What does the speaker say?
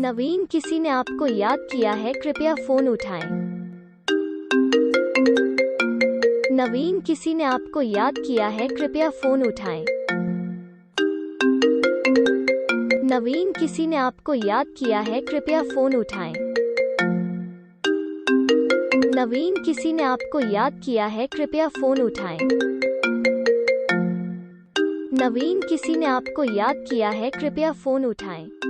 नवीन, किसी ने आपको याद किया है, कृपया फोन उठाएं। नवीन, किसी ने आपको याद किया है, कृपया फोन उठाएं। नवीन, किसी ने आपको याद किया है, कृपया फोन उठाएं। नवीन, किसी ने आपको याद किया है, कृपया फोन उठाएं। नवीन, किसी ने आपको याद किया है, कृपया फोन उठाएं।